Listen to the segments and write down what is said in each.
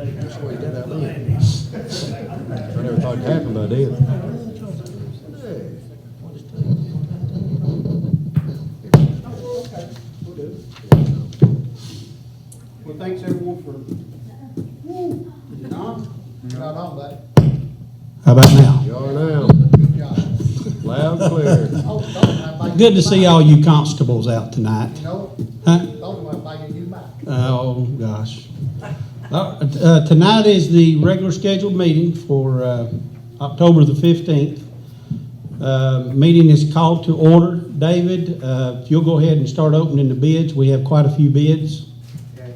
That's what he did out there. I never thought it'd happen, but I did. Well, thanks everyone for, is it on? Not on that. How about now? You are now. Good job. Loud and clear. I'd like Good to see all you constables out tonight. You know, Huh? told him I'd buy you back. Oh, gosh. Tonight is the regular scheduled meeting for October the 15th. Meeting is called to order. David, if you'll go ahead and start opening the bids. We have quite a few bids. Okay.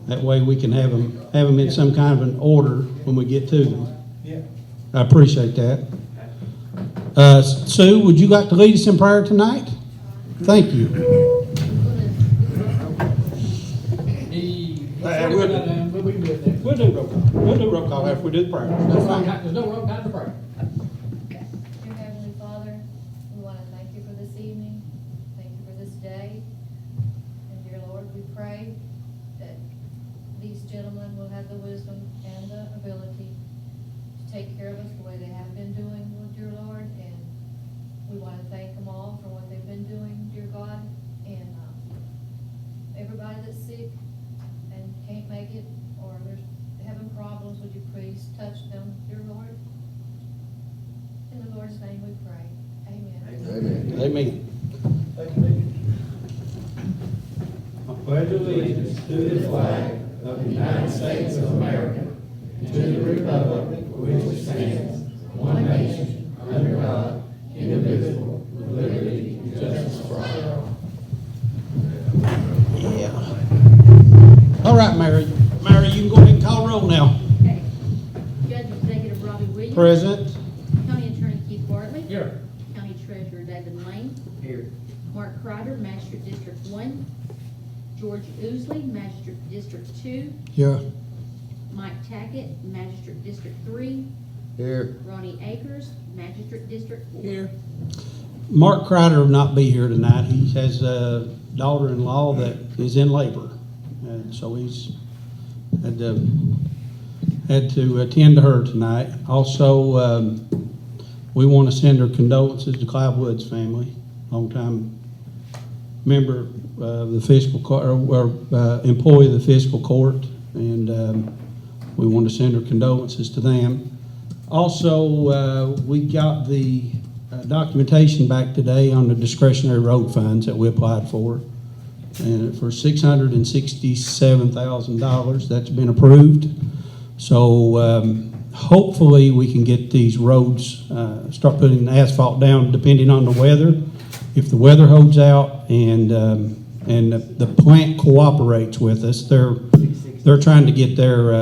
That way we can have them in some kind of an order when we get to them. Yeah. I appreciate that. Sue, would you like to lead us in prayer tonight? Thank you. We'll do roll call. We'll do roll call after we do the prayer. There's no road down to pray. Dear Heavenly Father, we want to thank you for this evening. Thank you for this day. And dear Lord, we pray that these gentlemen will have the wisdom and the ability to take care of us the way they have been doing, dear Lord. And we want to thank them all for what they've been doing, dear God. And everybody that's sick and can't make it, or they're having problems, would you please touch them, dear Lord? In the Lord's name we pray. Amen. Amen. Amen. I pledge allegiance to the flag of the United States of America, and to the republic for which it stands, one nation, under God, indivisible, with liberty and justice for all. Yeah. All right, Mary. Mary, you can go ahead and call roll now. Okay. Judge Executive Robbie Williams. Present. County Attorney Keith Bartley. Here. County Treasurer David Lane. Here. Mark Kreider, Magistrate District 1. George Oosley, Magistrate District 2. Yeah. Mike Tackett, Magistrate District 3. Here. Ronnie Akers, Magistrate District 4. Here. Mark Kreider will not be here tonight. He has a daughter-in-law that is in labor. And so he's had to attend to her tonight. Also, we want to send our condolences to Clive Wood's family, longtime member of the fiscal court, or employee of the fiscal court, and we want to send our condolences to them. Also, we got the documentation back today on the discretionary road funds that we applied for, and for $667,000. That's been approved. So hopefully we can get these roads, start putting asphalt down depending on the weather. If the weather holds out and the plant cooperates with us, they're trying to get their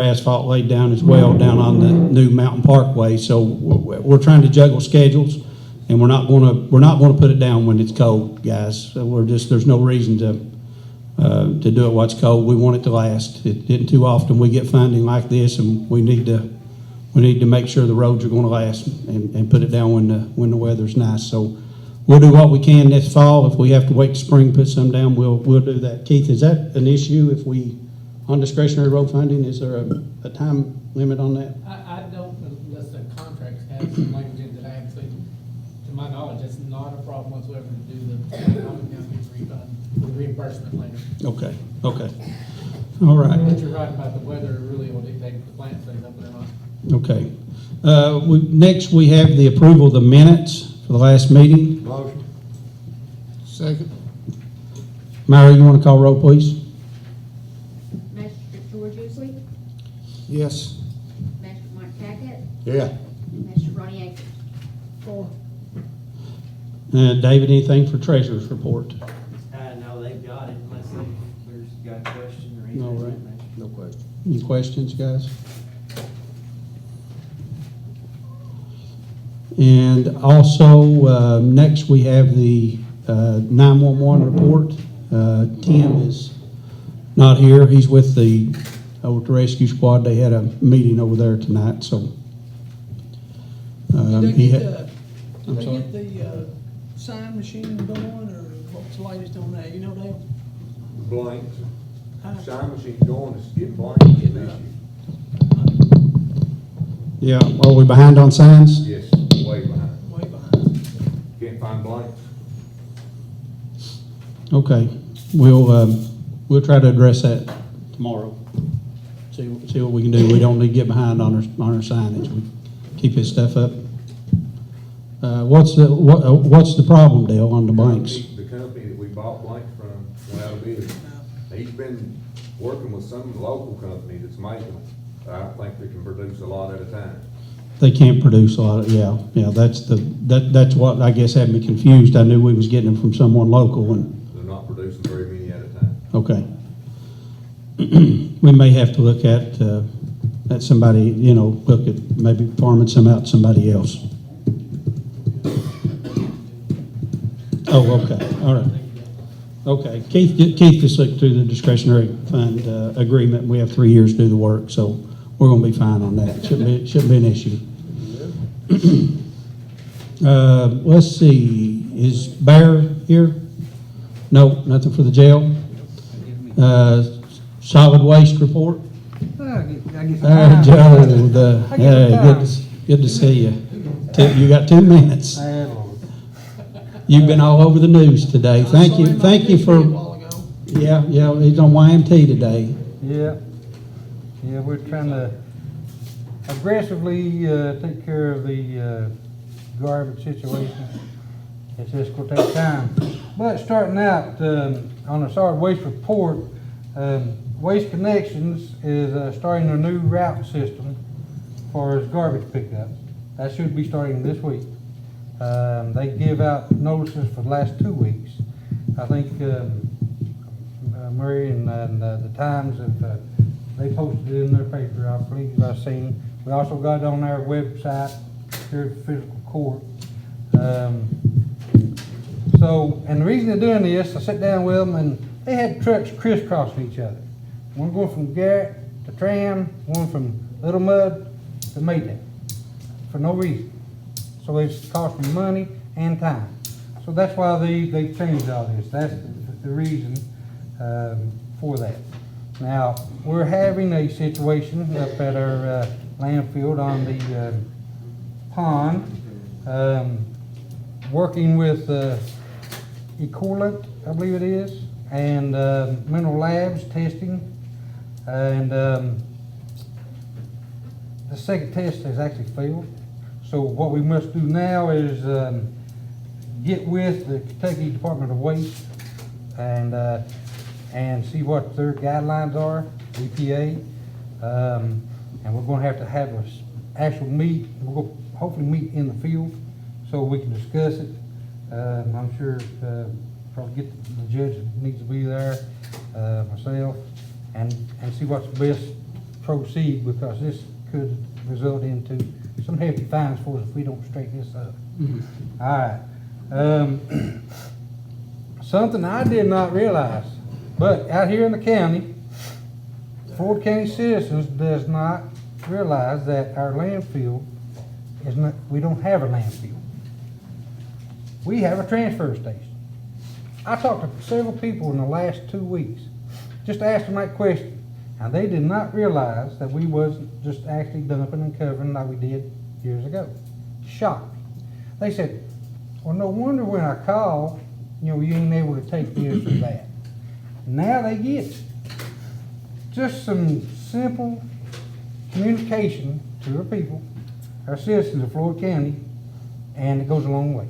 asphalt laid down as well down on the new Mountain Parkway. So we're trying to juggle schedules, and we're not going to put it down when it's cold, guys. So there's no reason to do it while it's cold. We want it to last. It didn't too often we get funding like this, and we need to make sure the roads are going to last and put it down when the weather's nice. So we'll do what we can this fall. If we have to wait till spring to put some down, we'll do that. Keith, is that an issue if we on discretionary road funding? Is there a time limit on that? I don't, unless the contracts have some language in that actually, to my knowledge, it's not a problem whatsoever to do the economic damages refund, the reimbursement later. Okay. All right. But you're right about the weather, really will dictate if the plant stays up or not. Okay. Next, we have the approval of the minutes for the last meeting. Motion. Second. Myra, you want to call roll, please? Magistrate George Oosley. Yes. Magistrate Mike Tackett. Yeah. Magistrate Ronnie Akers. 4. David, anything for treasurer's report? No, they've got it, unless there's got a question or anything. No, right. No question. Any questions, guys? And also, next we have the 911 report. Tim is not here. He's with the rescue squad. They had a meeting over there tonight, so. Did they he get had- I'm sorry? the sign machine going, or what's the latest on that? You know, Dale? Blanks. Shine machine's going, it's getting blanks is the issue. Yeah, are we behind on signs? Yes, way behind. Way behind. Can't find blanks. Okay, we'll try to address that tomorrow. See what we can do. We don't need to get behind on our signage. We keep his stuff up. What's the problem, Dale, on the blanks? The company that we bought blanks from went out of business. He's been working with some local company that's making them. I don't think they can produce a lot at a time. They can't produce a lot of, yeah, that's what I guess had me confused. I knew we was getting them from someone local and, They're not producing very many at a time. okay. We may have to look at somebody, look at maybe farming some out to somebody else. Oh, okay, all right. Okay, Keith just looked through the discretionary fund agreement. We have 3 years to do the work, so we're gonna be fine on that. Shouldn't be an issue. Let's see, is Bear here? No, nothing for the jail. Solid waste report? Joe, good to see you. You got 2 minutes. You've been all over the news today. Thank you for, yeah, he's on YMT today. Yeah, we're trying to aggressively take care of the garbage situation. It's just gonna take time. But starting out on the solid waste report, Waste Connections is starting a new route system for its garbage pickup. That should be starting this week. They give out notices for the last 2 weeks. I think Murray and the Times have they posted it in their paper. I believe I've seen. We also got it on our website here at Fiscal Court. And the reason they're doing this, I sat down with them and they had trucks crisscrossing each other. One going from Garrett to Tram, one from Little Mud to Mayday for no reason. So it's costing money and time. So that's why they've changed all this. That's the reason for that. Now, we're having a situation up at our landfill on the pond, working with Equivalent, I believe it is, and Mineral Labs testing. And the second test has actually failed. So what we must do now is get with the Kentucky Department of Waste and see what their guidelines are, EPA. And we're going to have an actual meet. We're going to hopefully meet in the field so we can discuss it. I'm sure probably get the judge that needs to be there, myself, and see what's best to proceed, because this could result into some hefty fines for us if we don't straighten this up. Mm-hmm. All right. Something I did not realize, but out here in the county, Floyd County citizens does not realize that our landfill is not, we don't have a landfill. We have a transfer station. I talked to several people in the last 2 weeks, just asked them that question. And they did not realize that we wasn't just actually dumping and covering like we did years ago. Shocked me. They said, well, no wonder when I call, you ain't able to take this or that. Now they get it. Just some simple communication to our people, our citizens of Floyd County, and it goes a long way.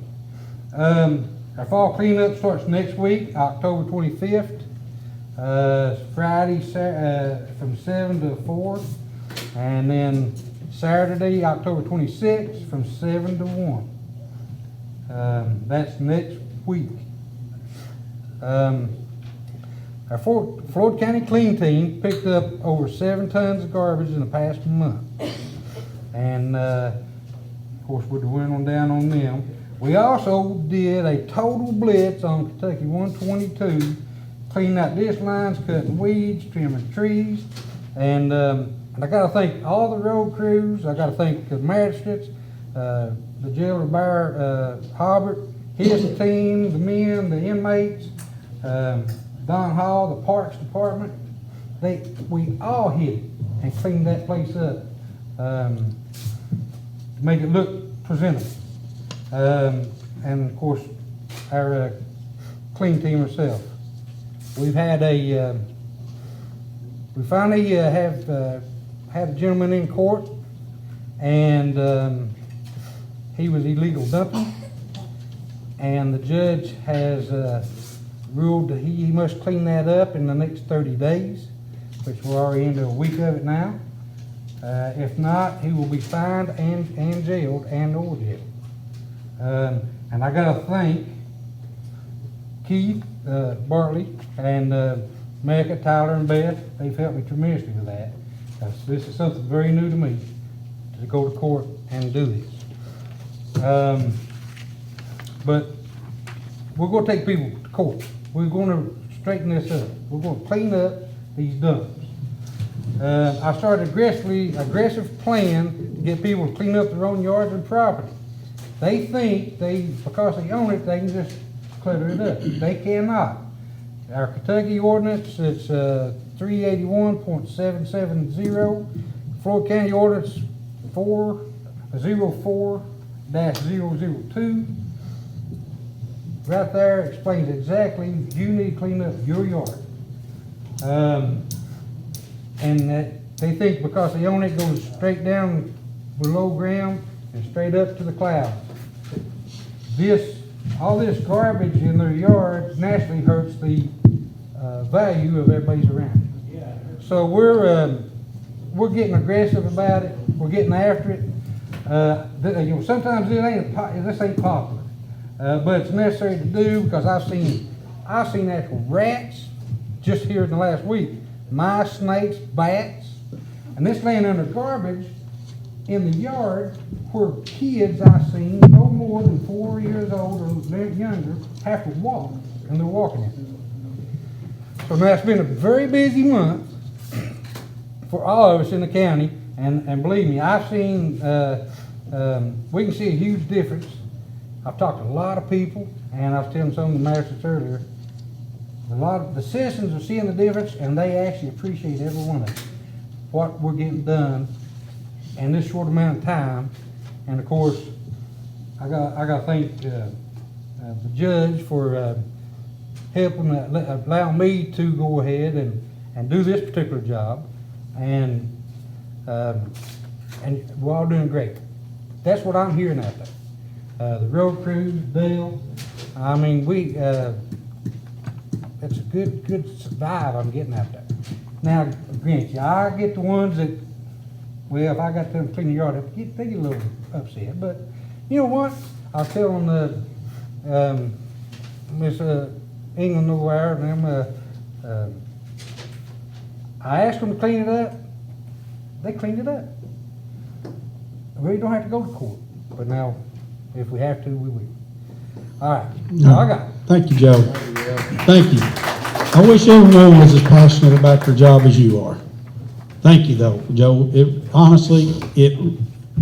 Our fall cleanup starts next week, October 25th. Friday from 7 to 4, and then Saturday, October 26th, from 7 to 1. That's next week. Our Floyd County Clean Team picked up over 7 tons of garbage in the past month. And, of course, we're winding down on them. We also did a total blitz on Kentucky 122, cleaning out ditch lines, cutting weeds, trimming trees. And I got to thank all the road crews. I got to thank the magistrates, the jailer Bear Hobbert, his team, the men, the inmates, Don Hall, the Parks Department. we all hit it and cleaned that place up, to make it look presentable. And of course, our clean team herself. We've had we finally have had a gentleman in court, and he was illegal dumping, and the judge has ruled that he must clean that up in the next 30 days, which we're already into a week of it now. If not, he will be fined and jailed or jailed. And I gotta thank Keith, Bartley, and Mecca, Tyler, and Beth. They've helped me tremendously with that. This is something very new to me, to go to court and do this. But we're gonna take people to court. We're gonna straighten this up. We're gonna clean up these dumps. I started aggressive plan to get people to clean up their own yards and property. They think because they own it, they can just clutter it up. They cannot. Our Kentucky ordinance, it's 381.770, Floyd County ordinance 404-002. Right there explains exactly you need to clean up your yard. And that they think because they own it, goes straight down below ground and straight up to the clouds. All this garbage in their yards naturally hurts the value of everybody's around. So we're getting aggressive about it. We're getting after it. Sometimes this ain't popular, but it's necessary to do because I've seen actual rats just here in the last week, mice, snakes, bats, and this laying under garbage in the yard where kids I've seen no more than 4 years old or younger have to walk, and they're walking it. So now it's been a very busy month for all of us in the county, and believe me, I've seen, we can see a huge difference. I've talked to a lot of people, and I was telling some of the magistrates earlier, a lot of the citizens are seeing the difference, and they actually appreciate every one of it, what we're getting done in this short amount of time. And of course, I got to thank the judge for helping, allowing me to go ahead and do this particular job, and we're all doing great. That's what I'm hearing out there. The road crews, Dale, I mean, it's a good vibe I'm getting out there. Now, granted, I get the ones that, well, if I got them clean the yard up, they get a little upset. But you know what? I was telling Miss England over there, and I asked them to clean it up. They cleaned it up. We really don't have to go to court. But now, if we have to, we will. All right. All I got. Thank you, Joe. Thank you. I wish everyone was as passionate about their job as you are. Thank you, though, Joe. Honestly,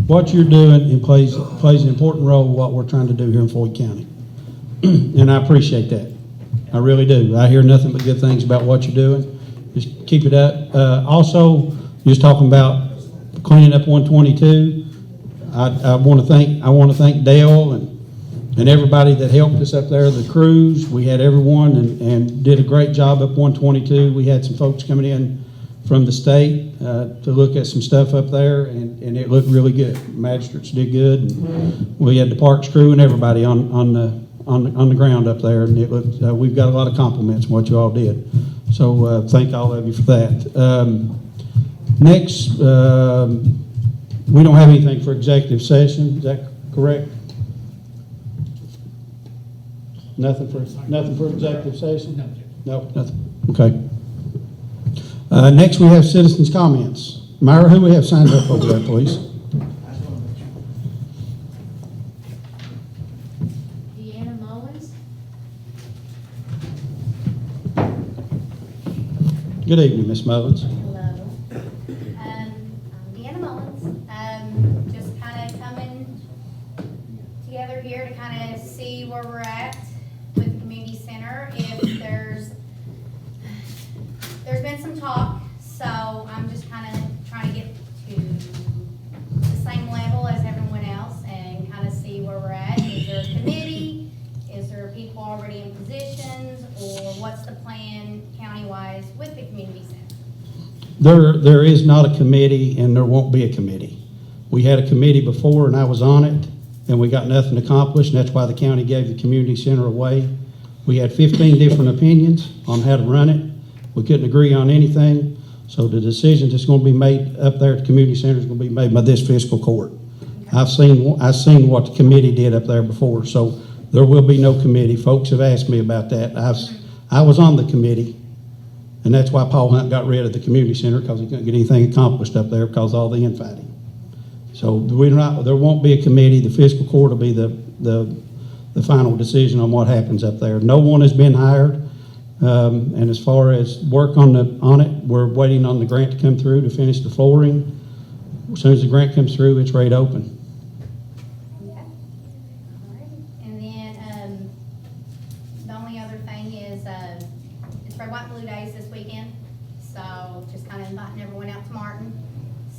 what you're doing plays an important role in what we're trying to do here in Floyd County. And I appreciate that. I really do. I hear nothing but good things about what you're doing. Just keep it up. Also, you're just talking about cleaning up 122. I want to thank Dale and everybody that helped us up there, the crews. We had everyone and did a great job up 122. We had some folks coming in from the state to look at some stuff up there, and it looked really good. Magistrates did good, and we had the parks crew and everybody on the ground up there, and it looked. We've got a lot of compliments on what you all did. So thank all of you for that. Next, we don't have anything for executive session. Is that correct? Nothing for executive session? No, nothing. Okay. Next, we have citizens' comments. Myra, who we have signed up over there, please? Deanna Mullins. Good evening, Miss Mullins. Hello. I'm Deanna Mullins. Just kind of coming together here to kind of see where we're at with the community center. If there's been some talk There is not a committee, and there won't be a committee. We had a committee before, and I was on it, and we got nothing accomplished, and that's why the county gave the community center away. We had 15 different opinions on how to run it. We couldn't agree on anything, so the decisions that's gonna be made up there at the community center is gonna be made by this fiscal court. I've seen what the committee did up there before, so there will be no committee. Folks have asked me about that. I was on the committee, and that's why Paul Hunt got rid of the community center, because he couldn't get anything accomplished up there because of all the infighting. So there won't be a committee. The fiscal court will be the final decision on what happens up there. No one has been hired, and as far as work on it, we're waiting on the grant to come through to finish the flooring. As soon as the grant comes through, it's ready to open. Okay. All right. And then, the only other thing is, it's Red, White, Blue Days this weekend, so just kind of inviting everyone out to Martin.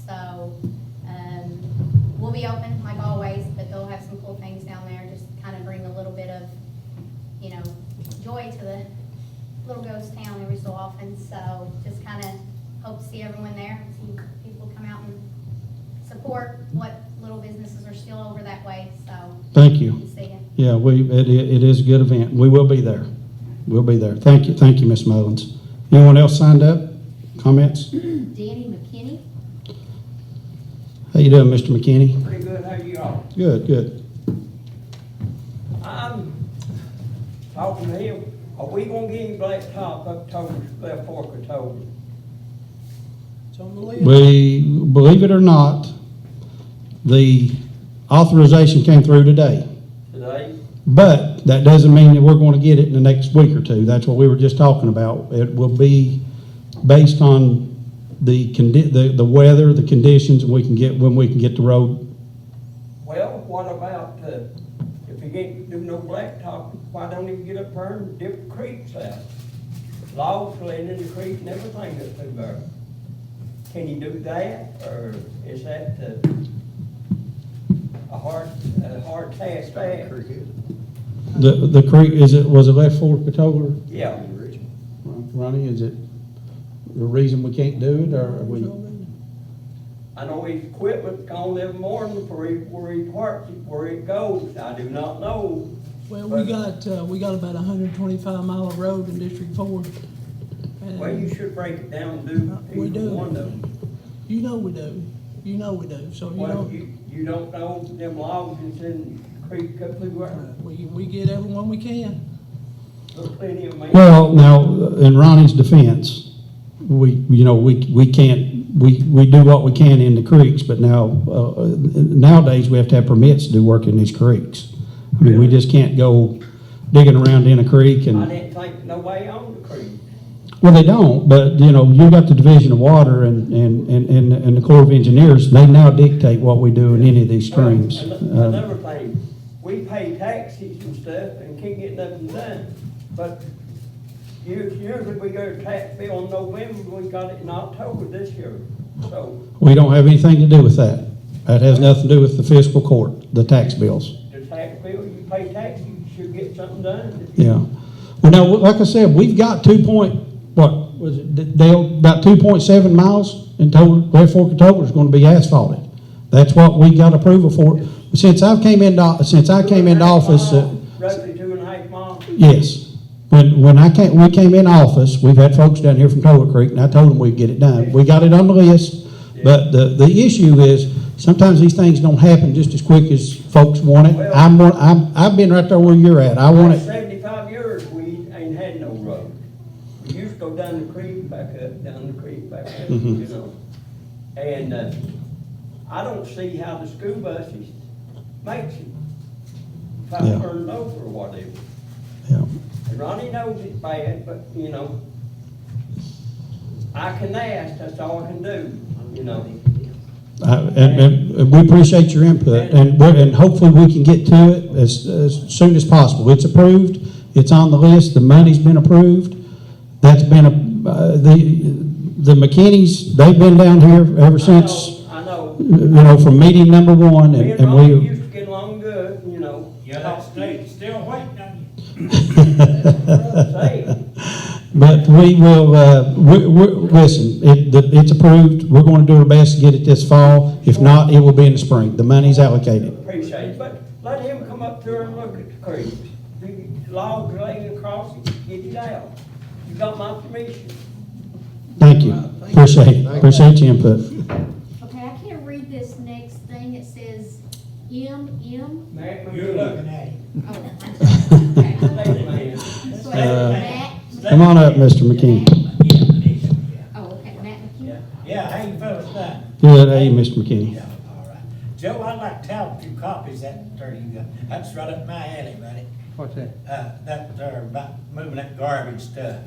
So, we'll be open like always, but they'll have some cool things down there, just kind of bring a little bit of, joy to the little ghost town every so often. So just kind of hope to see everyone there, see people come out and support what little businesses are still over that way. So Thank you. see you. Yeah, it is a good event. We will be there. We'll be there. Thank you, Ms. Mullins. Anyone else signed up? Comments? Danny McKinney. How you doing, Mr. McKinney? Pretty good, how you all? Good. I'm talking to him, are we gonna get him blacktop up Tober's left fork of Tober? It's on the list. We, believe it or not, the authorization came through today. Today? But that doesn't mean that we're going to get it in the next week or two. That's what we were just talking about. It will be based on the weather, the conditions, when we can get the road. Well, what about, if you can't do no blacktop, why don't you get up there and dip the creeks out? Logs laying in the creek and everything up through there. Can you do that, or is that a hard task there? The creek, was it left fork of Tober? Yeah. Ronnie, is it the reason we can't do it, or are we? I know his equipment's gone every morning where he parks it, where it goes. I do not know. Well, we got about 125 mile of road in District 4. And Well, you should break it down and do We each do. one of them. You know we do. So, Well, you don't know them logs that's in the creek up through there? we get everyone we can. There's plenty of man. Well, now, in Ronnie's defense, we can't, we do what we can in the creeks, but nowadays we have to have permits to do work in these creeks. I mean, we just can't go digging around in a creek I and, didn't think nobody owned the creek. well, they don't, but, you got the Division of Water and the Corps of Engineers, they now dictate what we do in any of these streams. Well, another thing, we pay taxes and stuff and can't get nothing done. But usually we get a tax bill in November, we got it in October this year, so. We don't have anything to do with that. That has nothing to do with the fiscal court, the tax bills. The tax bill, you pay tax, you should get something done. Yeah. Well, now, like I said, we've got about 2.7 miles in total. Left Fork of Tober is going to be asphalted. That's what we got approval for. Since I came into office, Roughly 2.5 miles. yes. When we came in office, we've had folks down here from Tower Creek, and I told them we'd get it done. We got it on the list, but the issue is sometimes these things don't happen just as quick as folks want it. I've been right there where you're at. I want it. 75 years, we ain't had no road. We used to go down the creek, back up, down the creek, back up, And I don't see how the school buses makes it. If I Yeah. turn it over or whatever. Yeah. And Ronnie knows it's bad, but, I can ask, that's all I can do, And we appreciate your input, and hopefully we can get to it as soon as possible. It's approved, it's on the list, the money's been approved. That's been, the McKinneys, they've been down here ever since, I know. from meeting number one, Me and and Ronnie we. used to get along good, Yeah, that state's still waiting on you. But we will, listen, it's approved. We're going to do our best to get it this fall. If not, it will be in the spring. The money's allocated. Appreciate it, but let him come up there and look at the creek. The logs laying across it, get it out. You got my permission. Thank you. Appreciate your input. Okay, I can't read this next thing. It says M. You're looking at him. Oh, I'm sorry. Okay. So Matt. Come on up, Mr. McKinney. Oh, okay, Matt McKee. Yeah, how you fellas done? Good, hey, Mr. McKinney. Yeah, all right. Joe, I'd like to have a few copies of that 30 you got. That's right up my alley, buddy. What's that? That, about moving that garbage stuff.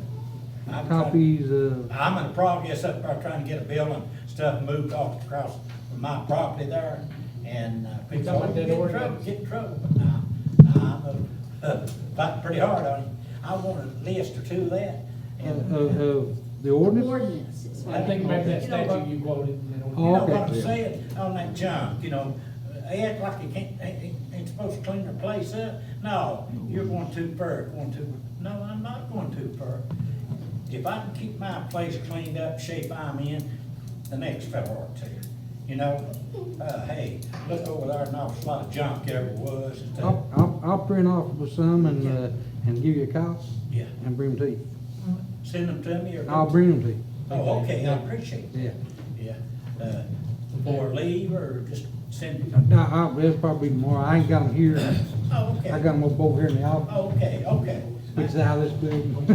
Copies I'm in the progress up there trying to get a bill and stuff moved off across from my property there. And people talking about that get in trouble. But now, I'm fighting pretty hard on him. I want a list or two of that. And, the ordinance? Ordinance. It's I think maybe that statute you quoted. You know what I'm saying on that junk, you know, they act like they ain't supposed to clean their place up. No, you're going too far, no, I'm not going too far. If I can keep my place cleaned up, shape I'm in, the next fella ought to. You know, hey, look over there, an awful lot of junk there was. And stuff. I'll print off with some and give you a copy. Yeah. And bring them to you. Send them to me or? I'll bring them to you. Oh, okay, I appreciate that. Yeah. Yeah. Before I leave or just send it? No, it'll probably be tomorrow. I ain't got them here. Oh, okay. I got them over here in the office. Okay. Which is out of this building. Well,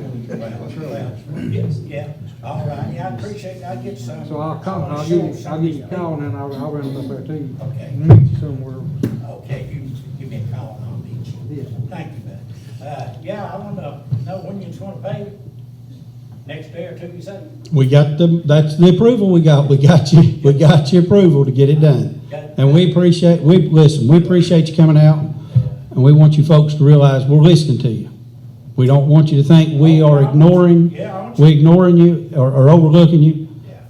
yeah, all right, yeah, I appreciate it, I'll get some. So I'll call, I'll give you a call and then I'll run them up there to you. Okay. Meet you somewhere. Okay, you give me a call and I'll meet you. Yes. Thank you, bud. Yeah, I want to know when you just want to pay. Next day or two, you say? We got that's the approval we got. We got your approval to get it done. And we appreciate you coming out, and we want you folks to realize we're listening to you. We don't want you to think we are ignoring you or overlooking you.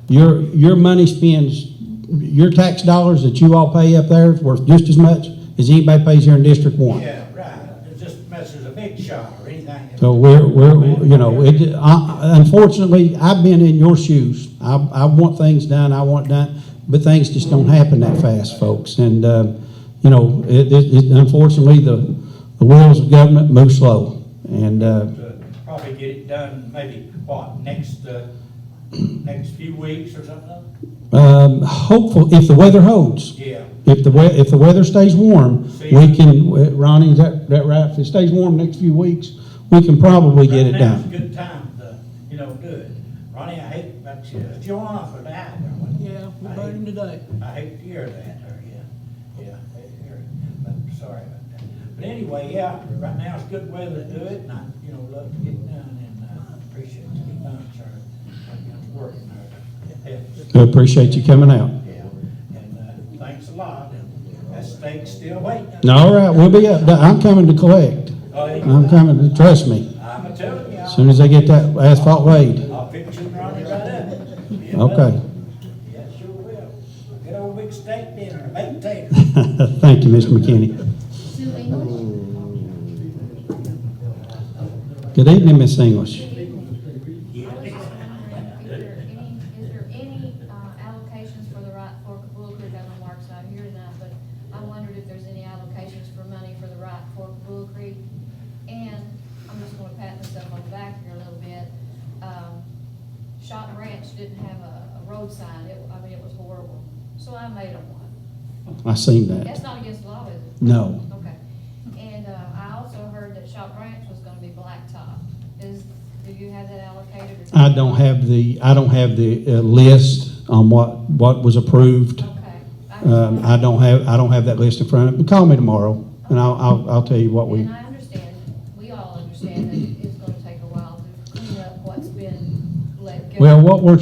Your money spends, your tax dollars that you all pay up there is worth just as much as anybody pays here in District 1. Yeah, right. It just messes a big shot or anything. So unfortunately, I've been in your shoes. I want things done, but things just don't happen that fast, folks. And, unfortunately, the wheels of government move slow. And probably get it done maybe, next few weeks or something? Hopeful, if the weather holds. Yeah. If the weather stays warm, we can, Ronnie, is that right? If it stays warm next few weeks, we can probably get it done. Now's a good time to, do it. Ronnie, I hate that Joanna for that. Yeah, we buried him today. I hate to hear that, yeah, I hate to hear it, but sorry about that. But anyway, yeah, right now it's good weather to do it, and I, love to get it done, and appreciate it to be done, sir. I'm working there. I appreciate you coming out. Yeah, and thanks a lot, and that steak's still waiting. All right, we'll be up. I'm coming to collect. I'm coming to, trust me. I'm telling you. As soon as I get that asphalt laid. I'll fix you Ronnie right up. Yeah, Okay. yeah, sure will. Good old big steak dinner, baked potato. Thank you, Mr. McKinney. Sue English. Good evening, Miss English. Is there any allocations for the right fork of Bull Creek? I know Mark's not here tonight, but I wondered if there's any allocations for money for the right fork of Bull Creek. And I'm just gonna pat myself on the back here a little bit. Shot Ranch didn't have a road sign. It was horrible. So I made them one. I seen that. That's not against the law, is it? No. Okay. And I also heard that Shop Ranch was gonna be blacktop. Do you have that allocated? Or I don't have the list on what was approved. Okay. I don't have that list in front of me. Call me tomorrow, and I'll tell you what we. And I understand, we all understand that it's gonna take a while to clean up what's been let go. Well, what we're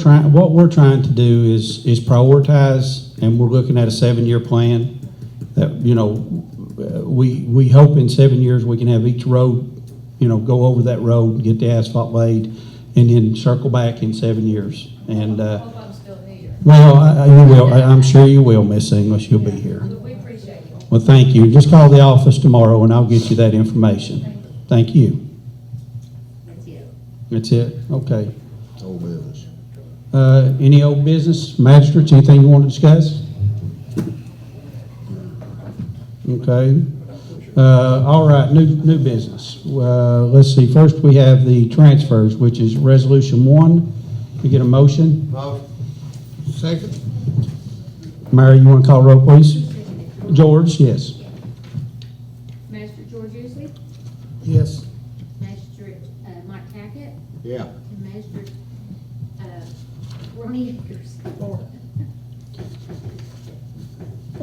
trying to do is prioritize, and we're looking at a 7-year plan. That we hope in 7 years we can have each road, go over that road, get the asphalt laid, and then circle back in 7 years. And I hope I'm still here. well, you will. I'm sure you will, Miss English. You'll be here. We appreciate it. Well, thank you. Just call the office tomorrow, and I'll get you that information. Thank you. That's it. That's it? Okay. Old business. Any old business, magistrates, anything you want to discuss? Okay. All right, new business. Let's see, first we have the transfers, which is Resolution 1. We get a motion? Second. Mary, you want to call roll, please? George, yes. Magistrate George Usley, Yes. Magistrate Mike Tackett, Yeah. and Magistrate Ronnie Akers.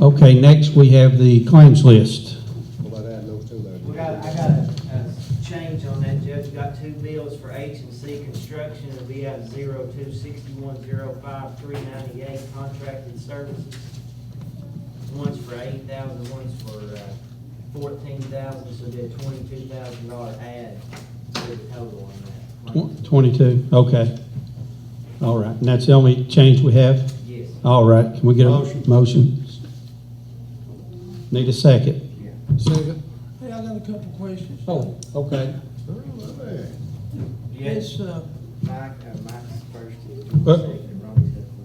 Okay, next we have the claims list. What about adding those two there? I got a change on that, Judge. We got two bills for H&C Construction. It'll be out of 02-6105-398 contracted services. One's for $8,000, one's for $14,000, so it'll be a $22,000 add to the total on that. 22, okay. All right, and that's the only change we have? Yes. All right, can we get a Motion. motion? Need a second? Second. Hey, I got a couple questions. Oh, okay. This, Mike's first.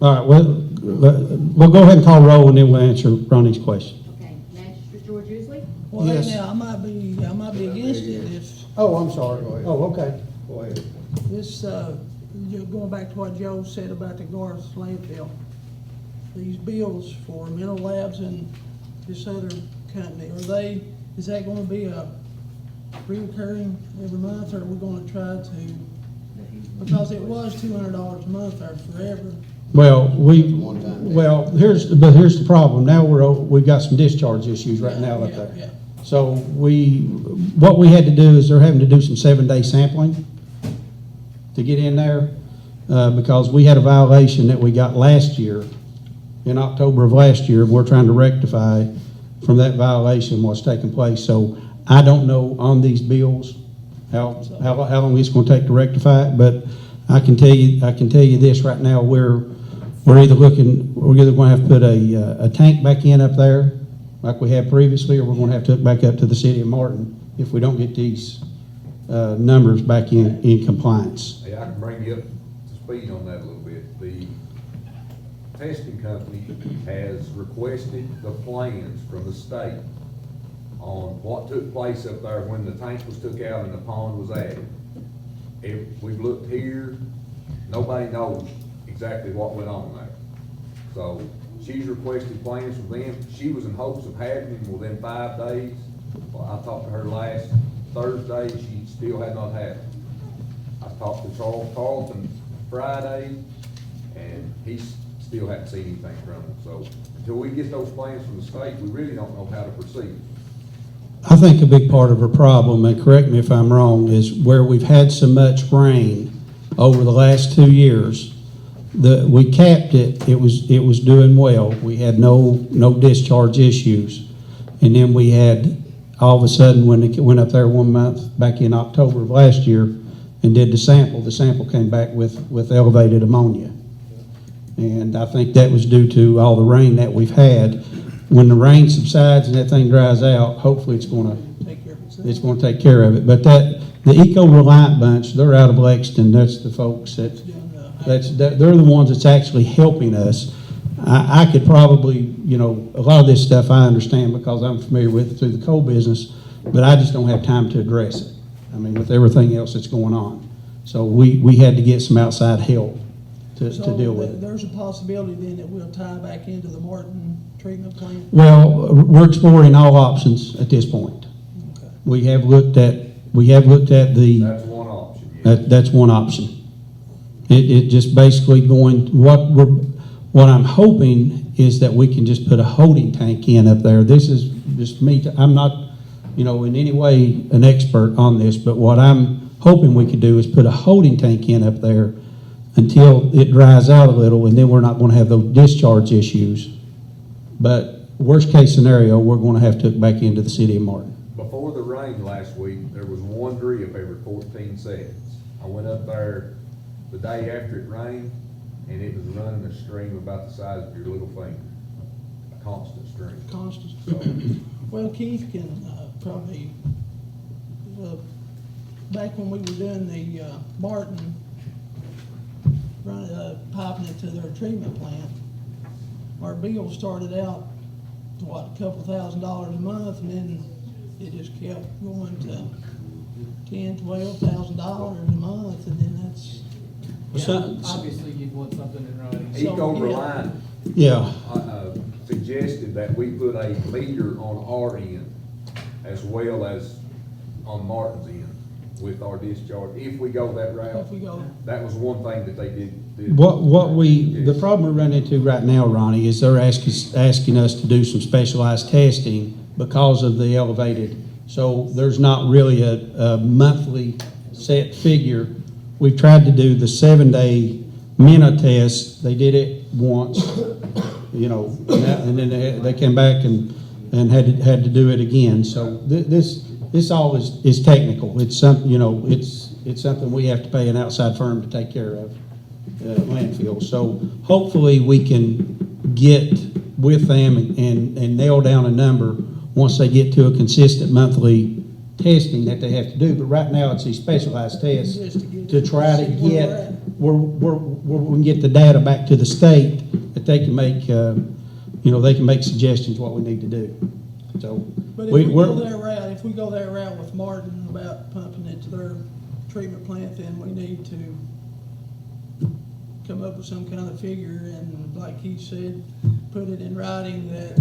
All right, well, we'll go ahead and call roll and then we'll answer Ronnie's question. Okay, Magistrate George Usley, well, Yes. now, I might be against it if Oh, I'm sorry. Go ahead. Oh, okay. Go ahead. this, going back to what Joe said about the Garth landfill. These bills for mental labs and this other company, is that gonna be a reoccurring every month, or are we gonna try to? Because it was $200 a month there forever. Well, here's the problem. Now we've got some discharge issues right now up there. Yeah. So what we had to do is they're having to do some 7-day sampling to get in there, because we had a violation that we got last year, in October of last year. We're trying to rectify from that violation what's taking place. So I don't know on these bills how long it's gonna take to rectify it, but I can tell you this right now, we're either gonna have to put a tank back in up there like we had previously, or we're gonna have to hook back up to the city of Martin if we don't get these numbers back in compliance. Hey, I can bring you up to speed on that a little bit. The testing company has requested the plans from the state on what took place up there when the tank was took out and the pond was added. We've looked here, nobody knows exactly what went on there. So she's requested plans from them. She was in hopes of having them within 5 days. Well, I talked to her last Thursday, she still had not had them. I talked to Charles Carlton Friday, and he still hadn't seen anything from them. So until we get those plans from the state, we really don't know how to proceed. I think a big part of our problem, and correct me if I'm wrong, is where we've had so much rain over the last 2 years. We capped it, it was doing well. We had no discharge issues. And then we had, all of a sudden, when it went up there 1 month, back in October of last year, and did the sample came back with elevated ammonia. And I think that was due to all the rain that we've had. When the rain subsides and that thing dries out, hopefully it's gonna take care of it. But the Eco-Reliant bunch, they're out of Lexington. That's the folks they're the ones that's actually helping us. I could probably, a lot of this stuff I understand because I'm familiar with it through the coal business, but I just don't have time to address it. I mean, with everything else that's going on. So we had to get some outside help to deal with it. There's a possibility then that we'll tie back into the Martin treatment plant? Well, we're exploring all options at this point. Okay. We have looked at the. That's one option, yes. That's one option. It just basically what I'm hoping is that we can just put a holding tank in up there. This is just me, I'm not, in any way an expert on this, but what I'm hoping we could do is put a holding tank in up there until it dries out a little, and then we're not gonna have those discharge issues. But worst case scenario, we're gonna have to hook back into the city of Martin. Before the rain last week, there was one drip every 14 seconds. I went up there the day after it rained, and it was running a stream about the size of your little finger. A constant stream. Well, Keith can probably back when we were doing the, Martin, piping it to their treatment plant, our bill started out, what, a couple $1,000s a month, and then it just kept going to $10,000-$12,000 a month, and then that's, Obviously, you'd want something in writing. Eco-Reliant Yeah, suggested that we put a meter on our end as well as on Martin's end with our discharge, if we go that route. if we go, That was one thing that they did. the problem we run into right now, Ronnie, is they're asking us to do some specialized testing because of the elevated. So there's not really a monthly set figure. We've tried to do the 7-day MENA test. They did it once, and then they came back and had to do it again. So this all is technical. It's it's something we have to pay an outside firm to take care of, landfill. So hopefully we can get with them and nail down a number once they get to a consistent monthly testing that they have to do. But right now it's these specialized tests to try to get where we can get the data back to the state that they can make they can make suggestions what we need to do. So but if we go that route with Martin about pumping it to their treatment plant, then we need to come up with some kind of figure and, like he said, put it in writing that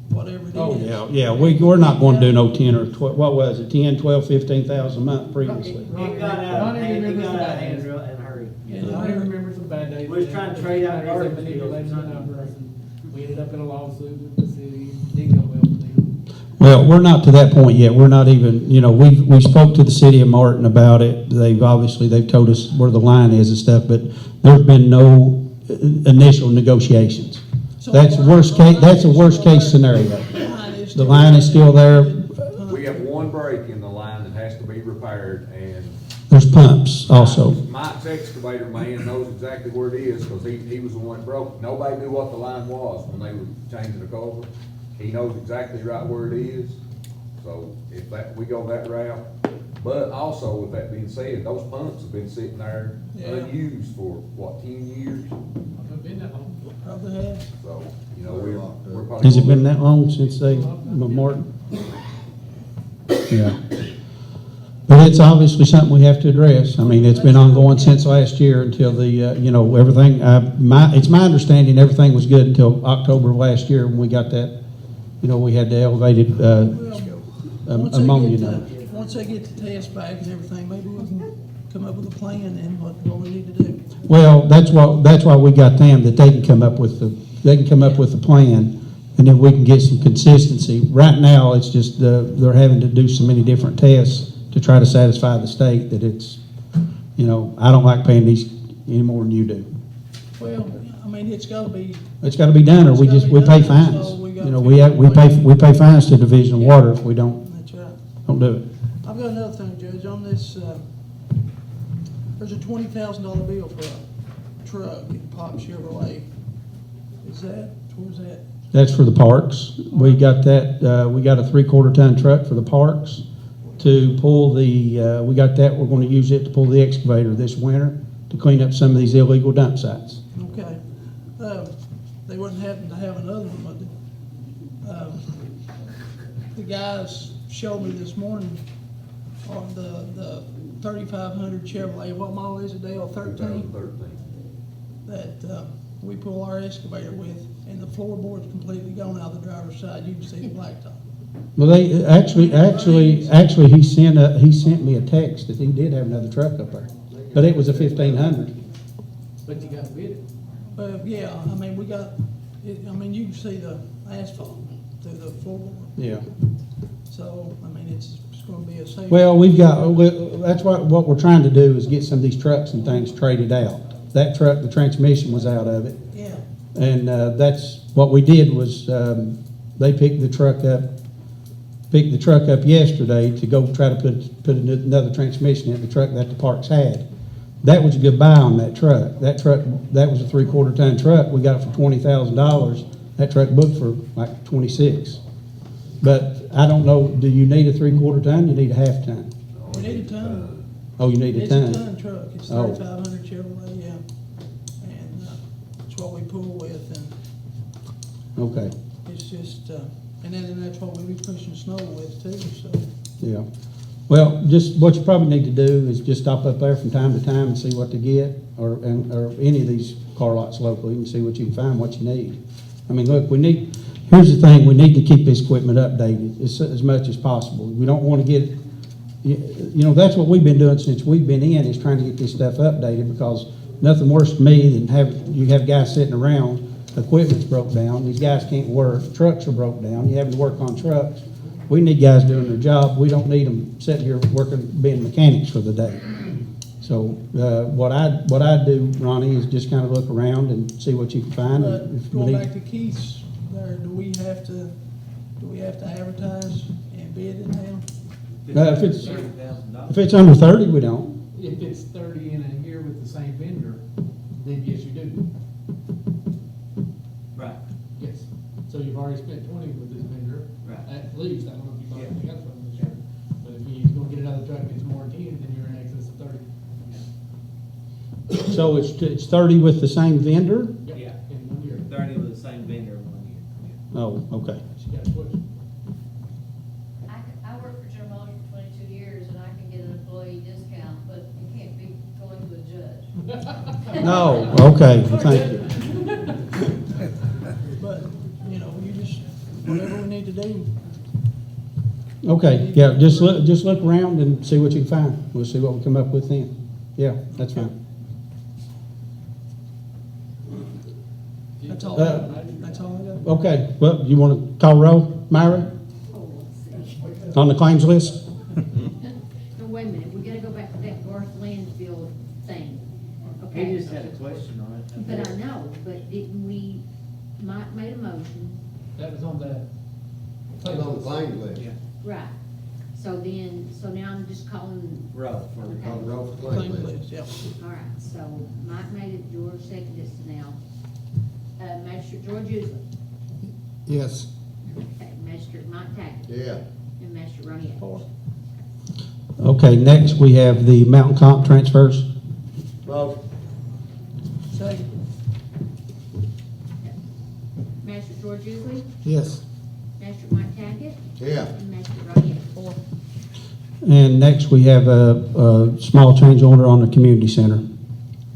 whatever it is. Yeah, we're not going to do no 10 or 12, what was it, 10, 12, 15,000 a month previously. It got out of hand, it got out of hand real in a hurry. I remember some bad days. We was trying to trade out garbage cans. We ended up in a lawsuit with the city, didn't go well for them. Well, we're not to that point yet. We're not even, we spoke to the city of Martin about it. They've told us where the line is and stuff, but there's been no initial negotiations. That's a worst case scenario. The line is still there. We have one break in the line that has to be repaired, and There's pumps also. Mike's excavator man knows exactly where it is, because he was the one that broke. Nobody knew what the line was when they were changing the culvert. He knows exactly right where it is, so if we go that route. But also, with that being said, those pumps have been sitting there unused for, 10 years? I've been that long. Probably have. So, we're probably. Has it been that long since Martin? Yeah. But it's obviously something we have to address. I mean, it's been ongoing since last year until everything, it's my understanding everything was good until October of last year when we got that, we had the elevated ammonia number. Once they get the test back and everything, maybe we can come up with a plan and what we need to do. Well, that's why we got them, that they can come up with the plan, and then we can get some consistency. Right now, it's just they're having to do so many different tests to try to satisfy the state that it's, I don't like paying these any more than you do. Well, I mean, it's gotta be done, or we pay fines. So we pay fines to Division of Water if we don't do it. I've got another thing, Judge, on this, there's a $20,000 bill for a truck at Pop Chevrolet. Where's that? That's for the parks. We got that, we got a 3/4 ton truck for the parks to pull we're going to use it to pull the excavator this winter to clean up some of these illegal dump sites. Okay. They wouldn't happen to have another one, but the guys showed me this morning on the 3500 Chevrolet, what model is it, Dale? 13? 13. That we pull our excavator with, and the floorboard's completely gone out the driver's side. You can see the blacktop. Well, they actually, he sent me a text that he did have another truck up there, but it was a 1500. But you got to bid it. Yeah, I mean, we got, you can see the asphalt through the floorboard. Yeah. So, I mean, it's going to be a safe. Well, that's what we're trying to do is get some of these trucks and things traded out. That truck, the transmission was out of it. Yeah. And that's what we did was they picked the truck up yesterday to go try to put another transmission in the truck that the parks had. That was a good buy on that truck. That was a 3/4 ton truck. We got it for $20,000. That truck booked for like 26. But I don't know, do you need a 3/4 ton? You need a half ton. We need a ton. Oh, you need a It's ton? a ton truck, it's Oh. 3,500 Chevrolet, yeah. And, it's what we pull with, and Okay, it's just, and then that's what we be pushing snow with too, so. yeah. Well, just what you probably need to do is just stop up there from time to time and see what to get, or any of these car lots locally, and see what you can find, what you need. I mean, look, here's the thing, we need to keep this equipment updated as much as possible. We don't want to get, you know, that's what we've been doing since we've been in, is trying to get this stuff updated, because nothing worse to me than you have guys sitting around, equipment's broke down, these guys can't work, trucks are broke down, you having to work on trucks. We need guys doing their job, we don't need them sitting here working, being mechanics for the day. So, what I do, Ronnie, is just kind of look around and see what you can find. But If we going need- back to Keith's, there, do we have to advertise and bid it now? If it's $30,000. under 30, we don't. If it's 30 in a year with the same vendor, then yes, you do. Right. Yes. So you've already spent 20 with this vendor. Right. At least, I don't know if you bought anything else from this year. But if you're gonna get another truck and it's more than 10, then you're in excess of 30. So it's 30 with the same vendor? Yeah. In 1 year. 30 with the same vendor in 1 year. Yeah. Oh, okay. She got a switch. I worked for General Motors for 22 years, and I can get an employee discount, but you can't be going to a judge. No, okay, thank you. But, you know, you just, whatever we need to do. Okay, yeah, just look around and see what you can find. We'll see what we come up with then. Yeah, that's fine. That's all, that's all I got. Okay, well, you want to call roll, Myra, on the claims list? No, wait a minute, we gotta go back to that Garth landfill thing. Okay. He just had a question on it. But I know, but didn't we, Mike made a motion, That was on the. It's on the claims list. Yeah. right? So now I'm just calling, Roll for Okay. On the roll for Claim claims list. list, yeah. all right, so Mike made it, George seconded it now. Magistrate George Usley, Yes. okay, Magistrate Mike Tackett, Yeah. and Magistrate Ronnie Yeager. Four. Okay, next we have the mountain comp transfers. Motion. Second. Magistrate George Usley, Yes. Magistrate Mike Tackett, Yeah. and Magistrate Ronnie Yeager. Four. And next we have a small change order on the community center.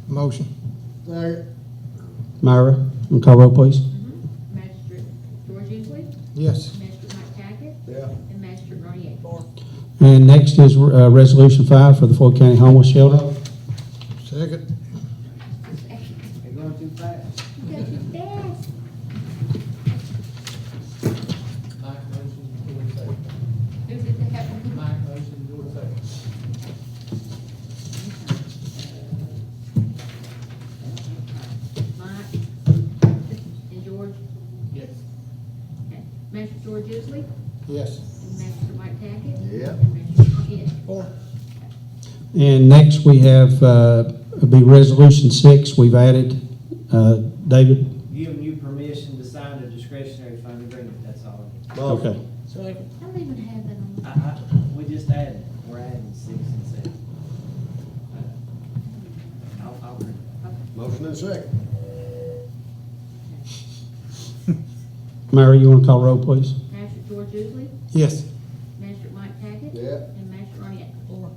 Motion. Second. Myra, and call roll, please. Magistrate George Usley, Yes. Magistrate Mike Tackett, Yeah. and Magistrate Ronnie Yeager. Four. And next is Resolution 5 for the Floyd County Homeless Shelter. Second. You're going too fast. You got too fast. Mike motion, George second. Who's it that happened? Mike motion, George second. Mike and George, Yes. okay. Magistrate George Usley, Yes. and Magistrate Mike Tackett. Yeah. And Magistrate Ronnie Yeager. Four. And next we have, it'll be Resolution 6, we've added, David? Giving you permission to sign a discretionary fund agreement, that's all. Okay. Second. I don't even have that on. We just added, we're adding 6 and 7. I'll bring it. Motion and second. Myra, you want to call roll, please? Magistrate George Usley, Yes. Magistrate Mike Tackett. Yeah. And Magistrate Ronnie Yeager. Four.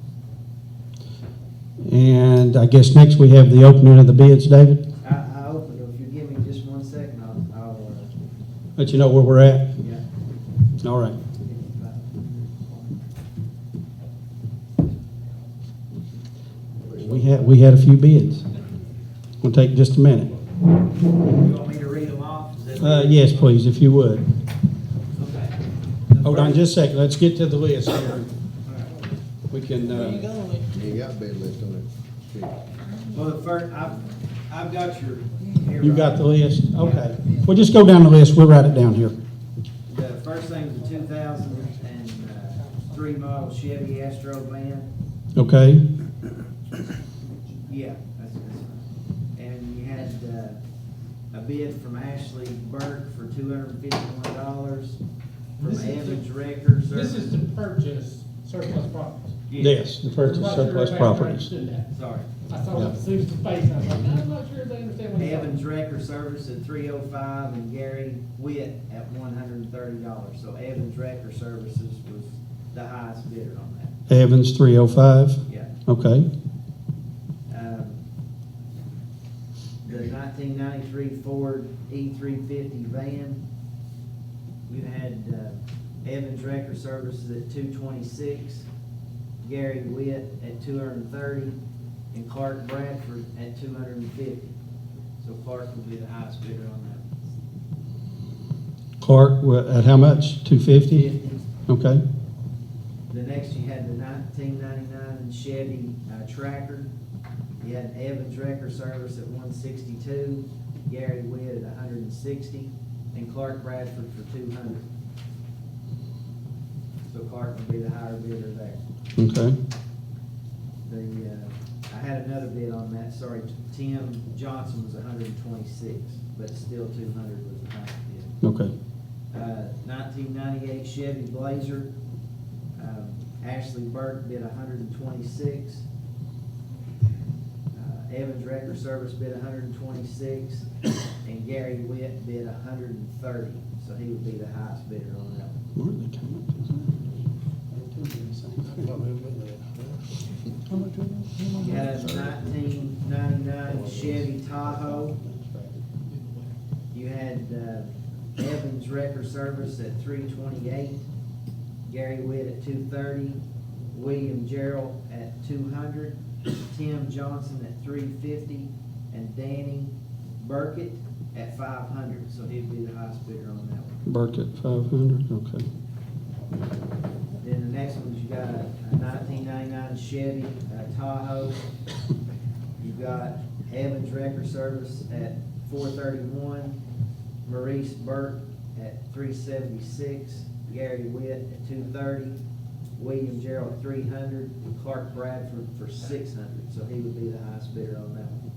And I guess next we have the opening of the bids, David? I opened it, if you give me just 1 second, I'll Let you know where we're at? yeah. All right. We had a few bids. We'll take just a minute. You want me to read them off? Is that- Yes, please, if you would. Okay. Hold on just a second, let's get to the list here. We can, There you go, Lee. You ain't got a bid list on it. Well, the first, I've got your. here, you got the Rob. list? Okay. We'll just go down the list, we'll write it down here. The first thing is the 2003 model Chevy Astro van. Okay? Yeah, that's fine. And you had a bid from Ashley Burke for $251 from This is- Evans Records. This is to purchase surplus properties. Yes, the I'm purchase not sure surplus if I properties. understood that. Sorry. I saw Yeah. Susan's face, and I was like, I'm not sure if they understand what he's talking Evans Wrecker Service at $305 and Gary Witt at $130. So Evans Wrecker Services was the highest bidder on that. Evans, 305. Yeah. Okay. The 1993 Ford E350 van, you had Evans Wrecker Services at $226, Gary Witt at $230, and Clark Bradford at $250. So Clark will be the highest bidder on Clark, at how much? 250? that. Okay. The next, you had the 1999 Chevy Tracker. You had Evans Wrecker Service at $162, Gary Witt at $160, and Clark Bradford for $200. So Clark will be the higher bidder there. Okay. I had another bid on that, sorry, Tim Johnson was $126, but still $200 was the highest bid. Okay. 1998 Chevy Blazer, Ashley Burke bid $126. Evans Wrecker Service bid $126, and Gary Witt bid $130, so he would be the highest bidder on that one. Where did they come up How much was it? You had a 1999 Chevy Tahoe. You had Evans Wrecker Service at $328, Gary Witt at $230, William Gerald at $200, Tim Johnson at $350, and Danny Burkett at $500. So he'd be the highest bidder on that one. Burkett, 500. Okay. Then the next one, you got a 1999 Chevy Tahoe. You got Evans Wrecker Service at $431, Maurice Burke at $376, Gary Witt at $230, William Gerald at $300, and Clark Bradford for $600. So he would be the highest bidder on that one.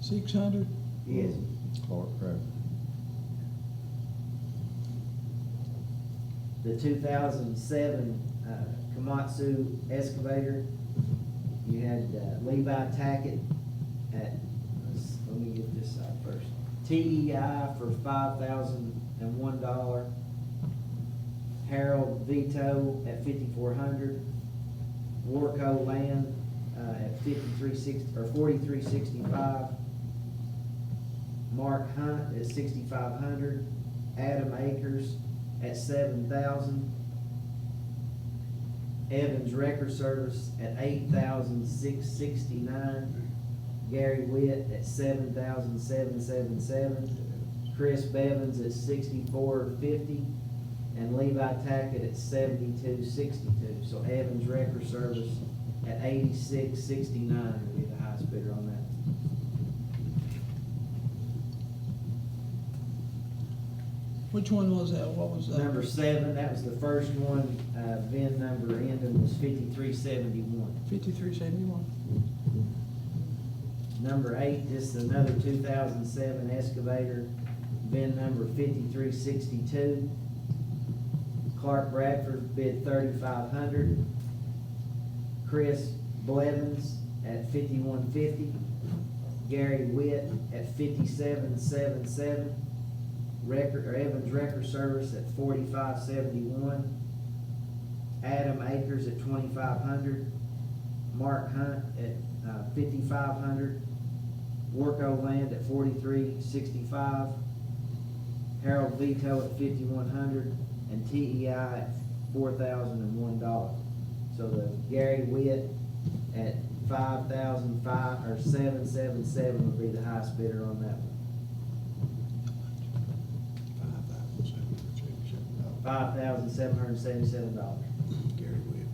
600? Yes. Clark Bradford. The 2007 Komatsu excavator, you had Levi Tackett at, let me get this out first. TEI for $5,001. Harold Vito at $5,400. Warco Land at $4365. Mark Hunt at $6,500. Adam Akers at $7,000. Evans Wrecker Service at $8,669. Gary Witt at $7,777. Chris Bevins at $6,450. And Levi Tackett at $72.62. So Evans Wrecker Service at $86.69 would be the highest bidder on that. Which one was that? What was that? Number 7, that was the first one, VIN number ending was 5371. 5371. Number 8, this is another 2007 excavator, VIN number 5362. Clark Bradford bid $3,500. Chris Blevins at $5,150. Gary Witt at $57.77. Evans Wrecker Service at $45.71. Adam Akers at $2,500. Mark Hunt at $5,500. Warco Land at $43.65. Harold Vito at $5,100. And TEI at $4,001. So the Gary Witt at $777 would be the highest bidder on that one. $5,777.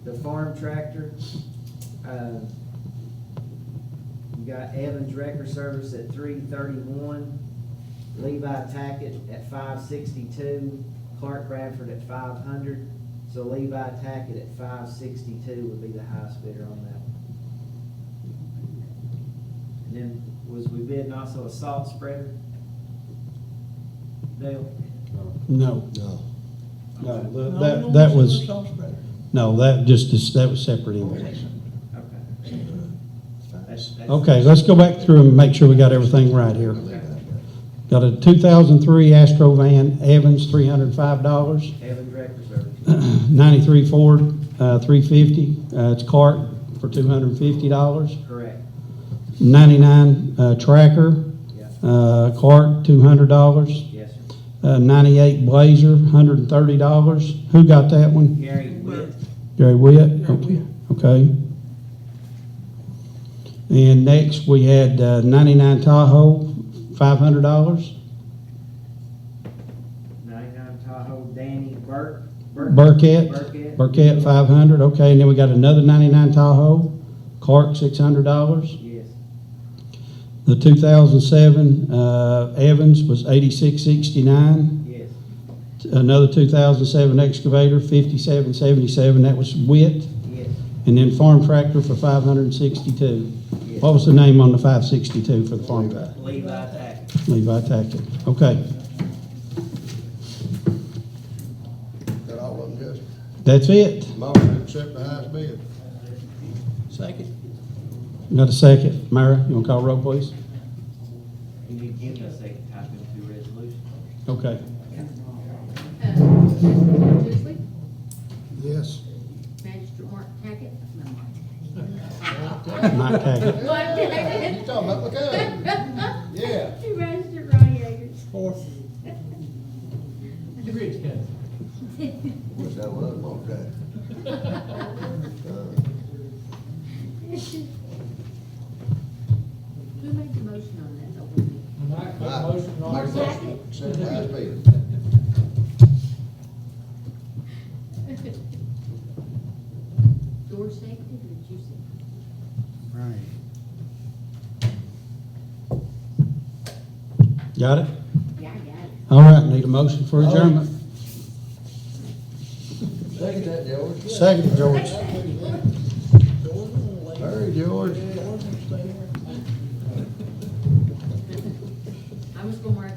The farm tractor, you got Evans Wrecker Service at $331, Levi Tackett at $562, Clark Bradford at $500. So Levi Tackett at $562 would be the highest bidder on that one. And then was we bidding also a salt spreader? Dale? No. No. No, No, that no, that it's was, salt spreader. No, that was separate invoice. Okay. That's- Okay, let's go back through and make sure we got everything right here. Got a 2003 Astro van, Evans, $305. Evans Record Service. 93 Ford, 350. It's cart for $250. Correct. 99 Tracker, Yeah. cart, $200. Yes, sir. 98 Blazer, $130. Who got that one? Gary Witt. Gary Witt? Okay. And next, we had 99 Tahoe, $500. 99 Tahoe, Danny Burkett, 500. Okay, and then we got another 99 Tahoe, cart, $600. Yes. The 2007 Evans was $86.69. Yes. Another 2007 excavator, $57.77. That was Witt. Yes. And then farm tractor for $562. Yes. What was the name on the 562 for the farm tractor? Levi Tack. Levi Tackett. Okay, That all of them, Judge? that's it. Motion to accept the highest bid. Second. Got a second? Myra, you want to call roll, please? You need to give me a second type into resolution. Okay. George Usley, Yes. Magistrate Mark Tackett. Mike Tackett. Mark Tackett. You talking about McCann? Yeah. Magistrate Ron Yeagers. Fourth. The rich guys. Wish that was okay. Who made the motion on that? Open Mike, make a motion on Make a it. motion to accept the highest bid. meeting. George seconded, or did you second? Right. Got it? Yeah, I got it. All right, need a motion for adjournment. Second that, George. Second, George. Hurry, George. I'm just gonna mark